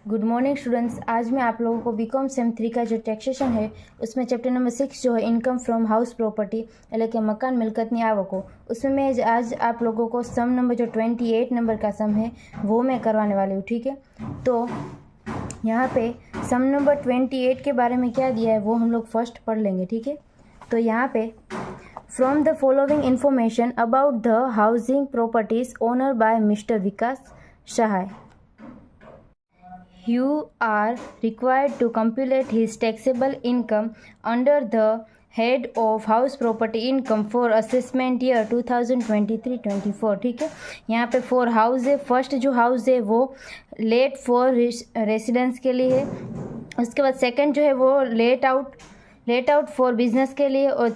Good morning students. आज मैं आप लोगों को बीकॉम सेम 3 का जो टैक्सेशन है उसमें चैप्टर नंबर 6 जो है इनकम फ्रॉम हाउस प्रॉपर्टी એટલે કે મકાન મિલકતની આવકો, उसमें मैं आज आप लोगों को सम नंबर जो 28 नंबर का सम है वो मैं करवाने वाली हूँ। ठीक है, तो यहाँ पे सम नंबर 28 के बारे में क्या दिया है वो हम लोग फर्स्ट पढ़ लेंगे। ठीक है, तो यहाँ पे from the following information about the housing properties owner by mister Vikas Sahay, you are required to calculate his taxable income under the head of house property income for assessment year 2023-24। ठीक है, यहाँ पे फॉर हाउस है, first जो house है वो late for residence के लिए है, उसके बाद सेकंड जो है वो लेट आउट फॉर बिजनेस के लिए, और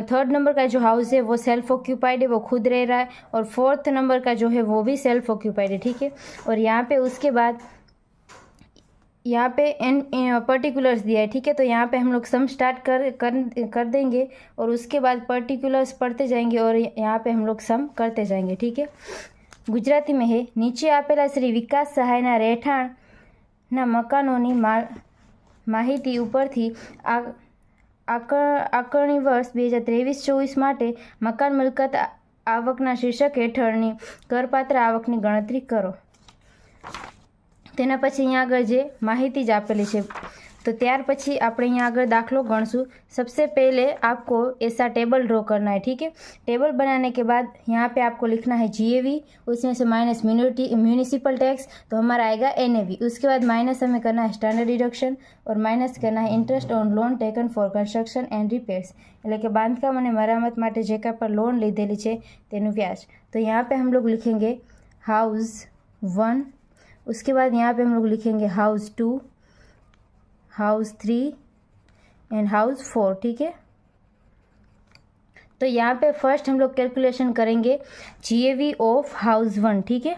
थर्ड नंबर का जो हाउस है वो सेल्फ ऑक्यूपाइड है, वो खुद रह रहा है, और फोर्थ नंबर का जो है वो भी सेल्फ ऑक्यूपाइड है। ठीक है, और यहाँ पे उसके बाद यहाँ पे एन पर्टिकुलर्स दिया है। ठीक है, तो यहाँ पे हम लोग सम स्टार्ट कर देंगे और उसके बाद पर्टिकुलर्स पढ़ते जाएंगे और यहाँ पे हम लोग सम करते जाएंगे। ठीक है, गुजराती में है, नीचे आपेला श्री विकास सहायना રહેઠાણના મકાનોની માહિતી ઉપરથી આકારણી વર્ષ 2023-24 માટે મકાન મિલકત આવકના શીર્ષક હેઠળની કરપાત્ર આવકની ગણતરી કરો। તેના પછી અહીંયા આગળ જે માહિતી જ આપેલી છે, तो ત્યાર પછી આપણે અહીંયા આગળ दाखलो गणसू। सबसे पहले आपको ऐसा टेबल ड्रॉ करना है। ठीक है, टेबल बनाने के बाद यहाँ पे आपको लिखना है जीएवी, उसमें से माइनस म्यूनिसिपल टैक्स, तो हमारा आएगा एनएवी। उसके बाद माइनस हमें करना है स्टैंडर्ड डिडक्शन और माइनस करना है interest on loan taken for construction and repairs, એટલે કે બાંધકામ અને મરામત માટે જે કાંઈ પણ લોન લીધેલી છે તેનું વ્યાજ। तो यहाँ पे हम लोग लिखेंगे हाउस 1, उसके बाद यहाँ पे हम लोग लिखेंगे हाउस 2, हाउस 3 एंड हाउस 4। ठीक है, तो यहाँ पे फर्स्ट हम लोग कैलकुलेशन करेंगे जीएवी ऑफ हाउस 1। ठीक है,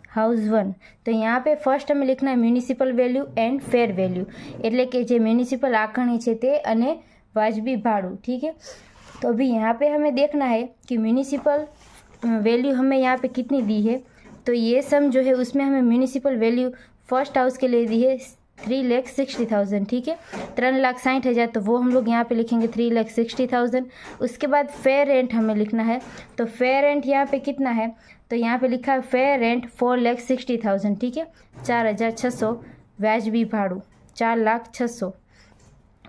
हाउस 1, तो यहाँ पे फर्स्ट हमें लिखना है म्यूनिसिपल वैल्यू एंड फेर वैल्यू, એટલે કે જે म्यूनिसिपल आकरणी છે તે અને वाजबी भाड़ू। ठीक है, तो अभी यहाँ पे हमें देखना है कि म्यूनिसिपल वैल्यू हमें यहाँ पे कितनी दी है। तो ये सम जो है उसमें हमें म्यूनिसिपल वैल्यू फर्स्ट हाउस के लिए दी है 3,60,000। ठीक है, 3,60,000, तो वो हम लोग यहाँ पे लिखेंगे 3,60,000। उसके बाद फेयर रेंट हमें लिखना है, तो फेयर रेंट यहाँ पे कितना है, तो यहाँ पे लिखा है फेयर रेंट 4,60,000। ठीक है, 4,600, व्याजबी भाड़ू 4,06,000।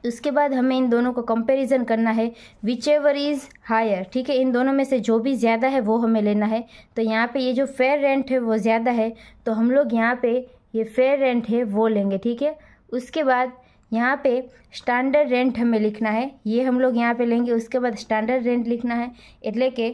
उसके बाद हमें इन दोनों को कंपैरिजन करना है, विच एवर इज़ हायर। ठीक है, इन दोनों में से जो भी ज़्यादा है वो हमें लेना है। तो यहाँ पे ये जो फेयर रेंट है वो ज़्यादा है, तो हम लोग यहाँ पे ये फेयर रेंट है वो लेंगे। ठीक है, उसके बाद यहाँ पे स्टैंडर्ड रेंट हमें लिखना है, ये हम लोग यहाँ पे लेंगे। उसके बाद स्टैंडर्ड रेंट लिखना है, એટલે કે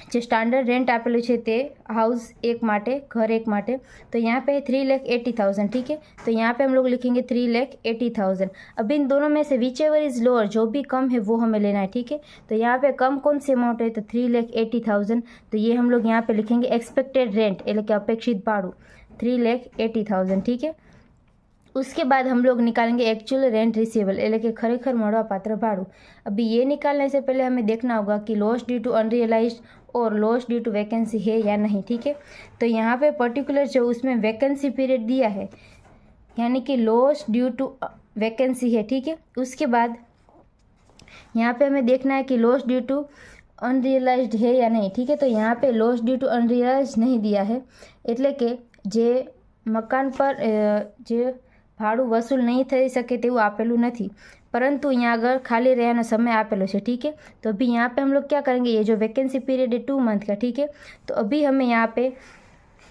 જે સ્ટાન્ડર્ડ રેન્ટ આપેલું છે તે હાઉસ 1 માટે, घर 1 માટે, तो यहाँ पे 3,80,000। ठीक है, तो यहाँ पे हम लोग लिखेंगे 3,80,000। अब इन दोनों में से विच एवर इज़ लोअर, जो भी कम है वो हमें लेना है। ठीक है, तो यहाँ पे कम कौन सी अमाउंट है, तो 3,80,000, तो ये हम लोग यहाँ पे लिखेंगे एक्सपेक्टेड रेंट, એટલે કે अपेक्षित भाड़ू 3,80,000। ठीक है, उसके बाद हम लोग निकालेंगे एक्चुअल रेंट रिसीवेबल, એટલે કે ખરેખર મળવાપાત્ર ભાડું। अभी ये निकालने से पहले हमें देखना होगा कि लॉस ड्यू टू अनरियलाइज्ड और लॉस ड्यू टू वैकेंसी है या नहीं। ठीक है, तो यहाँ पे पर्टिकुलर जो उसमें वैकेंसी पीरियड दिया है, यानी कि लॉस ड्यू टू वैकेंसी है। ठीक है, उसके बाद यहाँ पे हमें देखना है कि लॉस ड्यू टू अनरियलाइज्ड है या नहीं। ठीक है, तो यहाँ पे लॉस ड्यू टू अनरियलाइज्ड नहीं दिया है, એટલે કે જે મકાન પર જે ભાડું વસૂલ નહીં થઈ શકે તેવું આપેલું નથી, परंतु यहाँ अगर खाली रहना समय आपेलो है। ठीक है, तो अभी यहाँ पे हम लोग क्या करेंगे, ये जो वैकेंसी पीरियड है 2 मंथ का। ठीक है, तो अभी हमें यहाँ पे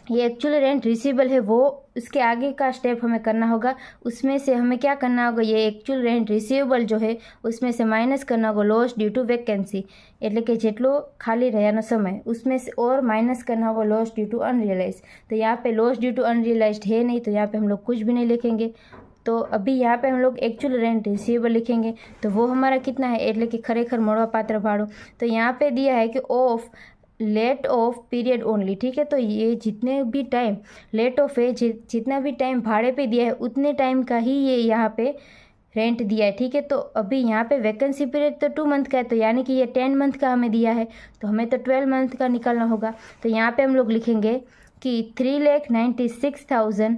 ये एक्चुअल रेंट रिसीवेबल है वो उसके आगे का स्टेप हमें करना होगा। उसमें से हमें क्या करना होगा, ये एक्चुअल रेंट रिसीवेबल जो है उसमें से माइनस करना होगा लॉस ड्यू टू वैकेंसी, એટલે કે જેટલો ખાલી રહ્યાનો समय, उसमें से और माइनस करना होगा लॉस ड्यू टू अनरियलाइज। तो यहाँ पे लॉस ड्यू टू अनरियलाइज्ड है नहीं, तो यहाँ पे हम लोग कुछ भी नहीं लिखेंगे। तो अभी यहाँ पे हम लोग एक्चुअल रेंट रिसीवेबल लिखेंगे, तो वो हमारा कितना है, એટલે કે ખરેખર મળવાપાત્ર ભાડું। तो यहाँ पे दिया है कि of late of period only. ठीक है, तो ये जितने भी टाइम लेट ऑफ है, जितना भी टाइम भाड़े पे दिया है उतने टाइम का ही ये यहाँ पे रेंट दिया है। ठीक है, तो अभी यहाँ पे वैकेंसी पीरियड तो 2 मंथ का है, तो यानी कि ये 10 मंथ का हमें दिया है, तो हमें तो 12 मंथ का निकालना होगा। तो यहाँ पे हम लोग लिखेंगे कि 3,96,000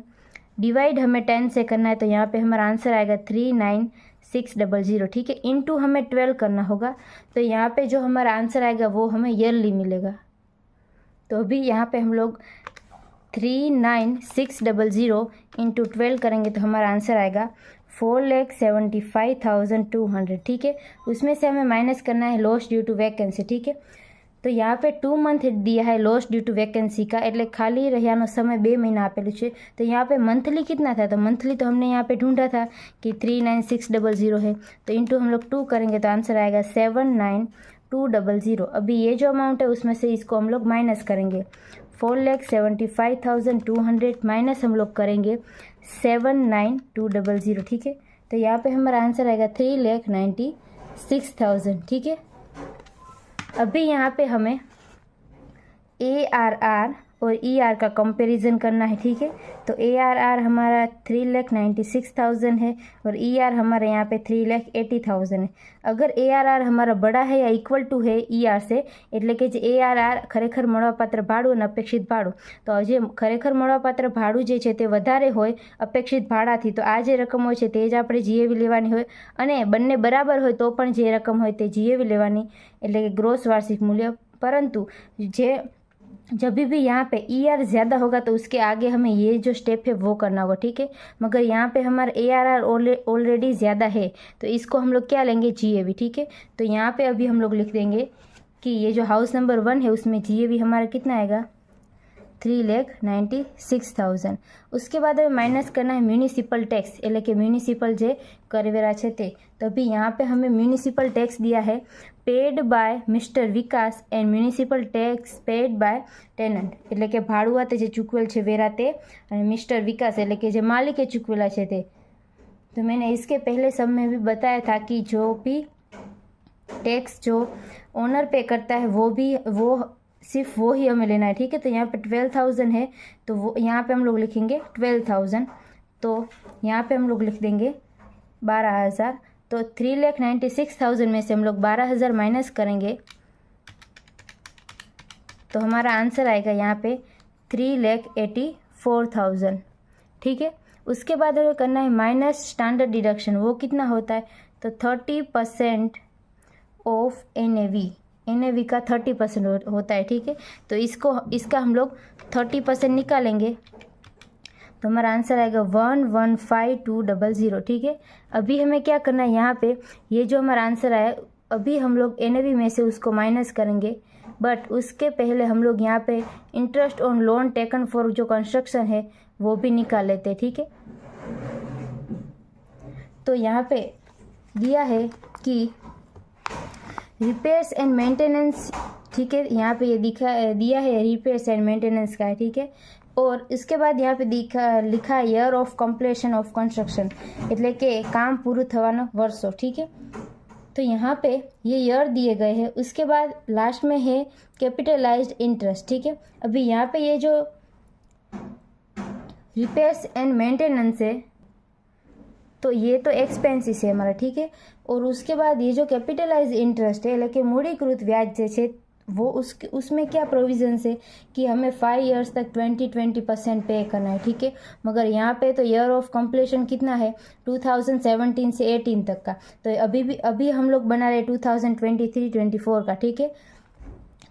डिवाइड हमें 10 से करना है, तो यहाँ पे हमारा आंसर आएगा 39600, ठीक है। इनटू हमें 12 करना होगा, तो यहाँ पे जो हमारा आंसर आएगा वो हमें ईयरली मिलेगा। तो अभी यहाँ पे हम लोग 39600 इंटू 12 करेंगे तो हमारा आंसर आएगा 4,75,200, ठीक है। उसमें से हमें माइनस करना है लॉस ड्यू टू वैकेंसी, ठीक है। तो यहाँ पे 2 मंथ दिया है लॉस ड्यू टू वैकेंसी का, એટલે ખાલી રહ્યાનો સમય 2 મહિના આપેલું છે। तो यहाँ पे मंथली कितना था, तो मंथली तो हमने यहाँ पे ढूंढा था कि 39600 है, तो इंटू हम लोग 2 करेंगे तो आंसर आएगा 79200। अभी ये जो अमाउंट है उसमें से इसको हम लोग माइनस करेंगे, 4,75,200 माइनस हम लोग करेंगे 79200, ठीक है। तो यहाँ पे हमारा आंसर आएगा 3,96,000, ठीक है। अभी यहाँ पे हमें ARR और ER का कंपैरिजन करना है, ठीक है। तो ARR हमारा 3,96,000 है और ER हमारे यहाँ पे 3,80,000 है। अगर ARR हमारा बड़ा है या इक्वल टू है ER से, એટલે કે જે ARR ખરેખર મળવાપાત્ર ભાડું અને અપેક્ષિત ભાડું, તો જે ખરેખર મળવાપાત્ર ભાડું જે છે તે વધારે હોય અપેક્ષિત ભાડાથી, તો આ જે રકમ હોય છે તે જ આપણે GAV લેવાની હોય, અને બંને બરાબર હોય તો પણ જે રકમ હોય તે GAV લેવાની, એટલે કે ગ્રોસ વાર્ષિક મૂલ્ય। परंतु जब भी यहाँ पे ER ज़्यादा होगा तो उसके आगे हमें ये जो स्टेप है वो करना होगा, ठीक है। मगर यहाँ पे हमारा ARR ऑलरेडी ज़्यादा है, तो इसको हम लोग क्या लेंगे, GAV, ठीक है। तो यहाँ पे अभी हम लोग लिख देंगे कि ये जो हाउस नंबर 1 है उसमें GAV हमारा कितना आएगा, 3,96,000। उसके बाद हमें माइनस करना है म्यूनिसिपल टैक्स, એટલે કે म्यूनिसिपल જે કરવેરા છે તે। तो अभी यहाँ पे हमें म्यूनिसिपल टैक्स दिया है paid by mister Vikas and municipal tax paid by tenant, એટલે કે ભાડુઆતે જે ચૂકવેલ છે વેરા તે, અને મિસ્ટર વિકાસ એટલે કે જે માલિકે ચૂકવેલા છે તે। तो मैंने इसके पहले सब में भी बताया था कि जो भी टैक्स जो ओनर पे करता है वो सिर्फ वो ही हमें लेना है, ठीक है। तो यहाँ पे 12,000 है, तो वो यहाँ पे हम लोग लिखेंगे 12,000, तो यहाँ पे हम लोग लिख देंगे 12,000। तो 3,96,000 में से हम लोग 12,000 माइनस करेंगे तो हमारा आंसर आएगा यहाँ पे 3,84,000, ठीक है। उसके बाद हमें करना है माइनस स्टैंडर्ड डिडक्शन, वो कितना होता है, तो 30% ऑफ NAV का 30% होता है, ठीक है। तो इसका हम लोग 30% निकालेंगे तो हमारा आंसर आएगा 115,200, ठीक है। अभी हमें क्या करना है, यहाँ पे ये जो हमारा आंसर आया अभी हम लोग NAV में से उसको माइनस करेंगे, बट उसके पहले हम लोग यहाँ पे interest on loan taken for जो कंस्ट्रक्शन है वो भी निकाल लेते हैं, ठीक है। तो यहाँ पे दिया है कि रिपेयर्स एंड मेंटेनेंस, ठीक है। यहाँ पे ये दिया है रिपेयर्स एंड मेंटेनेंस का है, ठीक है। और इसके बाद यहाँ पे लिखा है year of completion of construction, એટલે કે काम पूરું થવાનો વર્ષો, ठीक है। तो यहाँ पे ये ईयर दिए गए हैं, उसके बाद लास्ट में है कैपिटलाइज्ड इंटरेस्ट, ठीक है। अभी यहाँ पे ये जो रिपेयर्स एंड मेंटेनेंस है तो ये तो एक्सपेंसिस है हमारा, ठीक है। और उसके बाद ये जो कैपिटलाइज इंटरेस्ट है, એટલે કે મૂડીકૃત વ્યાજ જે છે वो उसमें क्या प्रोविजंस है कि हमें 5 इयर्स तक 20% पे करना है, ठीक है। मगर यहाँ पे तो ईयर ऑफ कंप्लीशन कितना है, 2017 से 18 तक का, तो अभी हम लोग बना रहे 2023-24 का, ठीक है।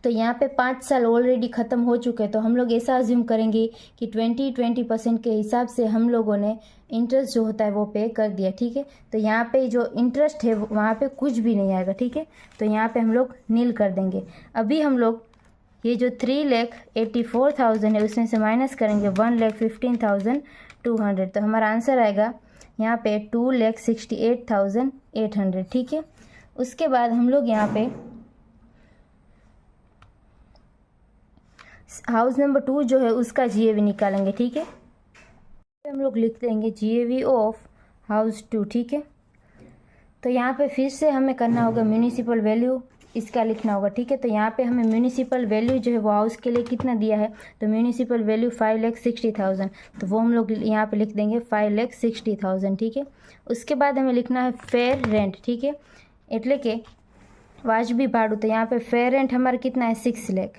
तो यहाँ पे 5 साल ऑलरेडी ख़त्म हो चुके हैं, तो हम लोग ऐसा अज्यूम करेंगे कि 20% के हिसाब से हम लोगों ने इंटरेस्ट जो होता है वो पे कर दिया, ठीक है। तो यहाँ पे जो इंटरेस्ट है वहाँ पे कुछ भी नहीं आएगा, ठीक है। तो यहाँ पे हम लोग नील कर देंगे। अभी हम लोग ये जो 3,84,000 है उसमें से माइनस करेंगे 1,15,200, तो हमारा आंसर आएगा यहाँ पे 2,68,800, ठीक है। उसके बाद हम लोग यहाँ पे हाउस नंबर 2 जो है उसका GAV निकालेंगे, ठीक है। हम लोग लिख देंगे GAV ऑफ हाउस 2, ठीक है। तो यहाँ पे फिर से हमें करना होगा म्यूनिसिपल वैल्यू, इसका लिखना होगा, ठीक है। तो यहाँ पे हमें म्यूनिसिपल वैल्यू जो है वो हाउस के लिए कितना दिया है, तो म्यूनिसिपल वैल्यू 5,60,000, तो वो हम लोग यहाँ पे लिख देंगे 5,60,000, ठीक है। उसके बाद हमें लिखना है फेयर रेंट, ठीक है, એટલે કે वाजबी भाड़ू। तो यहाँ पे फेयर रेंट हमारा कितना है 6 लाख।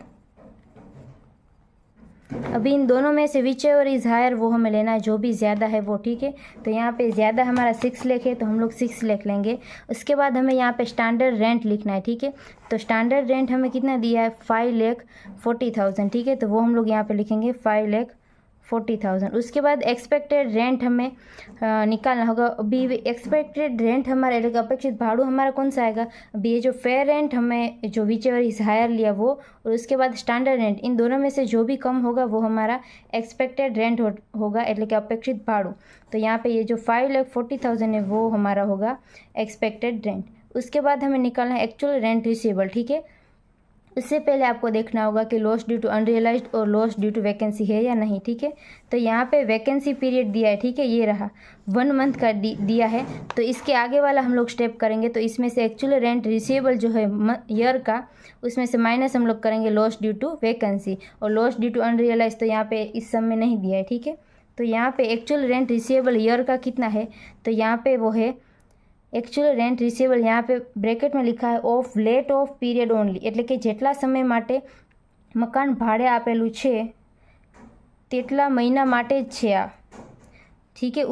अभी इन दोनों में से विच एवर इज़ हायर वो हमें लेना है, जो भी ज़्यादा है वो, ठीक है। तो यहाँ पे ज़्यादा हमारा 6 लाख है तो हम लोग 6 लाख लेंगे। उसके बाद हमें यहाँ पे स्टैंडर्ड रेंट लिखना है, ठीक है। तो स्टैंडर्ड रेंट हमें कितना दिया है 5,40,000, ठीक है। तो वो हम लोग यहाँ पे लिखेंगे 5,40,000। उसके बाद एक्सपेक्टेड रेंट हमें निकालना होगा। अभी एक्सपेक्टेड रेंट हमारा अपेक्षित भाड़ू हमारा कौन सा आएगा, अभी ये जो फेयर रेंट हमें जो विच एवर इज हायर लिया वो, और उसके बाद स्टैंडर्ड रेंट, इन दोनों में से जो भी कम होगा वो हमारा एक्सपेक्टेड रेंट होगा, એટલે કે अपेक्षित भाड़ू। तो यहाँ पे ये जो 5,40,000 है वो हमारा होगा एक्सपेक्टेड रेंट। उसके बाद हमें निकालना है एक्चुअल रेंट रिसीवेबल, ठीक है। उससे पहले आपको देखना होगा कि लॉस ड्यू टू अनरियलाइज्ड और लॉस ड्यू टू वैकेंसी है या नहीं, ठीक है। तो यहाँ पे वैकेंसी पीरियड दिया है, ठीक है, ये रहा 1 मंथ का दिया है। तो इसके आगे वाला हम लोग स्टेप करेंगे। तो इसमें से एक्चुअल रेंट रिसीवेबल जो है ईयर का, उसमें से माइनस हम लोग करेंगे लॉस ड्यू टू वैकेंसी, और लॉस ड्यू टू अनरियलाइज तो यहाँ पे इस सम में नहीं दिया है, ठीक है। तो यहाँ पे एक्चुअल रेंट रिसीवेबल ईयर का कितना है, तो यहाँ पे वो है एक्चुअल रेंट रिसीवेबल, यहाँ पे ब्रेकेट में लिखा है of late of period only, એટલે કે જેટલા સમય માટે મકાન ભાડે આપેલું છે તેટલા મહિના માટે જ છે આ, ठीक है।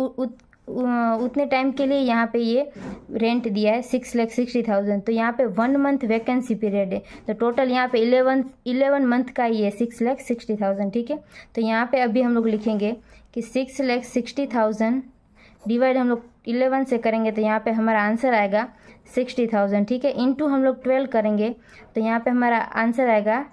उतने टाइम के लिए यहाँ पे ये रेंट दिया है 6,60,000। तो यहाँ पे 1 मंथ वैकेंसी पीरियड है, तो टोटल यहाँ पे 11 मंथ का ही है 6,60,000, ठीक है। तो यहाँ पे अभी हम लोग लिखेंगे कि 6,60,000 डिवाइड हम लोग 11 से करेंगे, तो यहाँ पे हमारा आंसर आएगा 60,000, ठीक है। इंटू हम लोग 12 करेंगे, तो यहाँ पे हमारा आंसर आएगा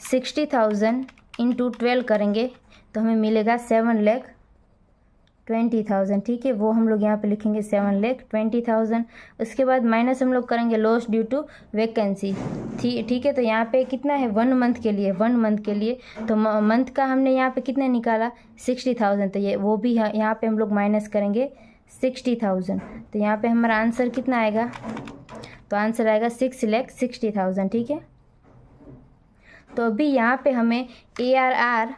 60,000 इंटू 12 करेंगे तो हमें मिलेगा 7,20,000, ठीक है। वो हम लोग यहाँ पे लिखेंगे 7,20,000। उसके बाद माइनस हम लोग करेंगे लॉस ड्यू टू वैकेंसी, ठीक है। तो यहाँ पे कितना है 1 मंथ के लिए, 1 मंथ के लिए, तो मंथ का हमने यहाँ पे कितना निकाला 60,000, तो ये वो भी यहाँ पे हम लोग माइनस करेंगे 60,000। तो यहाँ पे हमारा आंसर कितना आएगा, तो आंसर आएगा 6,60,000, ठीक है। तो अभी यहाँ पे हमें ARR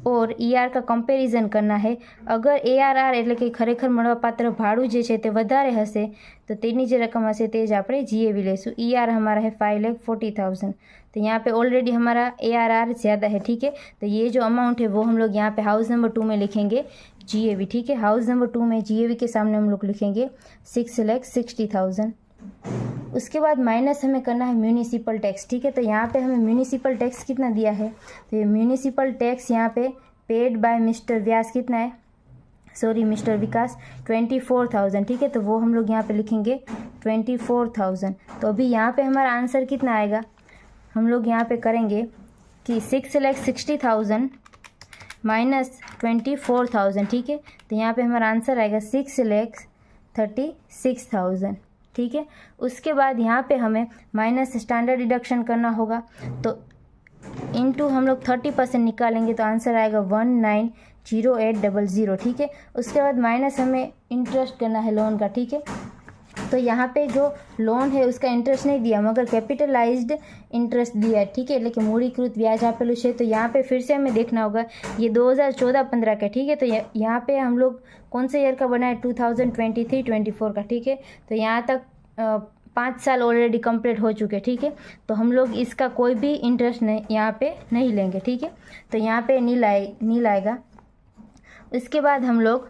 और ER का કમ્પેરિઝન करना है। अगर ARR એટલે કે ખરેખર મળવાપાત્ર ભાડું જે છે તે વધારે હશે તો તેની જે રકમ હશે તે જ આપણે GAV લેશું। ER हमारा है 5,40,000, तो यहाँ पे ऑलरेडी हमारा ARR ज़्यादा है, ठीक है। तो ये जो अमाउंट है वो हम लोग यहाँ पे हाउस नंबर 2 में लिखेंगे GAV, ठीक है। हाउस नंबर 2 में GAV के सामने हम लोग लिखेंगे 6,60,000। उसके बाद माइनस हमें करना है म्यूनिसिपल टैक्स, ठीक है। तो यहाँ पे हमें म्यूनिसिपल टैक्स कितना दिया है, तो ये म्यूनिसिपल टैक्स यहाँ पे पेड बाय मिस्टर व्यास कितना है, सॉरी मिस्टर विकास 24,000, ठीक है। तो वो हम लोग यहाँ पे लिखेंगे 24,000। तो अभी यहाँ पे हमारा आंसर कितना आएगा, हम लोग यहाँ पे करेंगे कि 6,60,000 माइनस 24,000, ठीक है। तो यहाँ पे हमारा आंसर आएगा 6,36,000, ठीक है। उसके बाद यहाँ पे हमें माइनस स्टैंडर्ड डिडक्शन करना होगा, तो इनटू हम लोग 30% निकालेंगे तो आंसर आएगा 19,0800, ठीक है। उसके बाद माइनस हमें इंटरेस्ट करना है लोन का, ठीक है। तो यहाँ पे जो लोन है उसका इंटरेस्ट नहीं दिया मगर कैपिटलाइज्ड इंटरेस्ट दिया है, ठीक है, એટલે કે મૂડીકૃત વ્યાજ આપેલું છે। तो यहाँ पे फिर से हमें देखना होगा ये 2014-15 का, ठीक है। तो यहाँ पे हम लोग कौन से ईयर का बना है 2023-24 का, ठीक है। तो यहाँ तक 5 साल ऑलरेडी कंप्लीट हो चुके, ठीक है। तो हम लोग इसका कोई भी इंटरेस्ट नहीं यहाँ पे नहीं लेंगे, ठीक है। तो यहाँ पे नील आएगा। उसके बाद हम लोग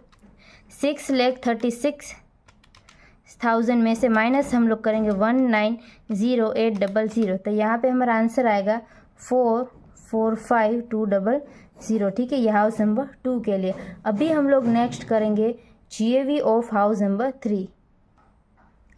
6,36,000 में से माइनस हम लोग करेंगे 19,0800, तो यहाँ पे हमारा आंसर आएगा 4,45,200, ठीक है। ये हाउस नंबर 2 के लिए। अभी हम लोग नेक्स्ट करेंगे GAV ऑफ हाउस नंबर 3।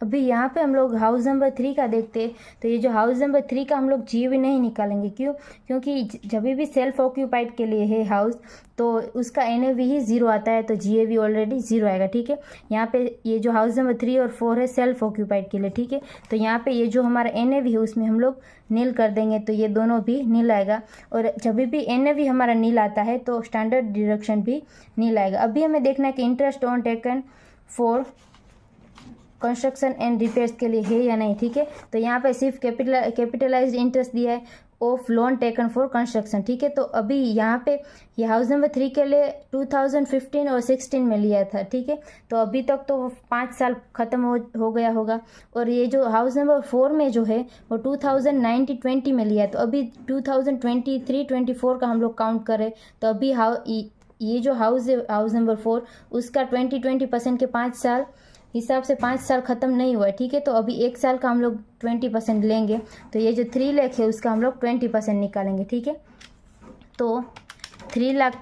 अभी यहाँ पे हम लोग हाउस नंबर 3 का देखते हैं, तो ये जो हाउस नंबर 3 का हम लोग GAV नहीं निकालेंगे, क्यों, क्योंकि जब भी सेल्फ ऑक्यूपाइड के लिए है हाउस तो उसका NAV ही 0 आता है, तो GAV ऑलरेडी 0 आएगा, ठीक है। यहाँ पे ये जो हाउस नंबर 3 और 4 है सेल्फ ऑक्यूपाइड के लिए, ठीक है। तो यहाँ पे ये जो हमारा NAV है उसमें हम लोग नील कर देंगे, तो ये दोनों भी नील आएगा। और जब भी NAV हमारा नील आता है तो स्टैंडर्ड डिडक्शन भी नील आएगा। अभी हमें देखना है कि interest on taken for construction and repairs के लिए है या नहीं, ठीक है। तो यहाँ पे सिर्फ कैपिटलाइज्ड इंटरेस्ट दिया है, of loan taken for construction. ठीक है, तो अभी यहाँ पे ये हाउस नंबर 3 के लिए 2015 और 16 में लिया था। ठीक है, तो अभी तक तो 5 साल ख़त्म हो गया होगा। और ये जो हाउस नंबर 4 में जो है वो 2019-20 में लिया है, तो अभी 2023-24 का हम लोग काउंट करें तो अभी ये जो हाउस है हाउस नंबर 4 उसका 20% के 5 साल हिसाब से 5 साल ख़त्म नहीं हुआ है। ठीक है, तो अभी 1 साल का हम लोग 20% लेंगे, तो ये जो 3 लाख है उसका हम लोग 20% निकालेंगे। ठीक है, तो 3 लाख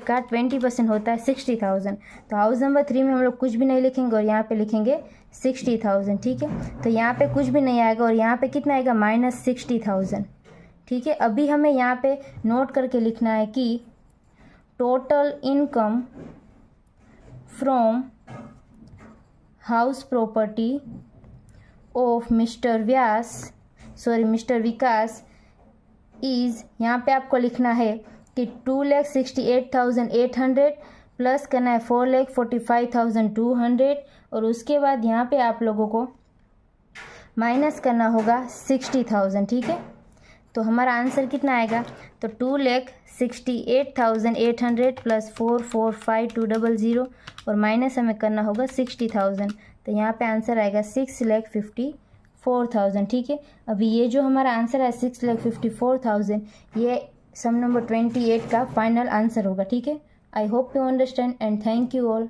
का 20% होता है 60,000। तो हाउस नंबर 3 में हम लोग कुछ भी नहीं लिखेंगे और यहाँ पे लिखेंगे 60,000। ठीक है, तो यहाँ पे कुछ भी नहीं आएगा और यहाँ पे कितना आएगा -60,000। ठीक है, अभी हमें यहाँ पे नोट करके लिखना है कि total income from house property of mister Vikas is, यहाँ पे आपको लिखना है कि 2,68,800 प्लस करना है 4,45,200 और उसके बाद यहाँ पे आप लोगों को माइनस करना होगा 60,000। ठीक है, तो हमारा आंसर कितना आएगा, तो 2,68,800 प्लस 4,45,200 और माइनस हमें करना होगा 60,000, तो यहाँ पे आंसर आएगा 6,54,000। ठीक है, अभी ये जो हमारा आंसर है 6,54,000 ये सम नंबर 28 का फाइनल आंसर होगा। ठीक है, I hope you understand and thank you all.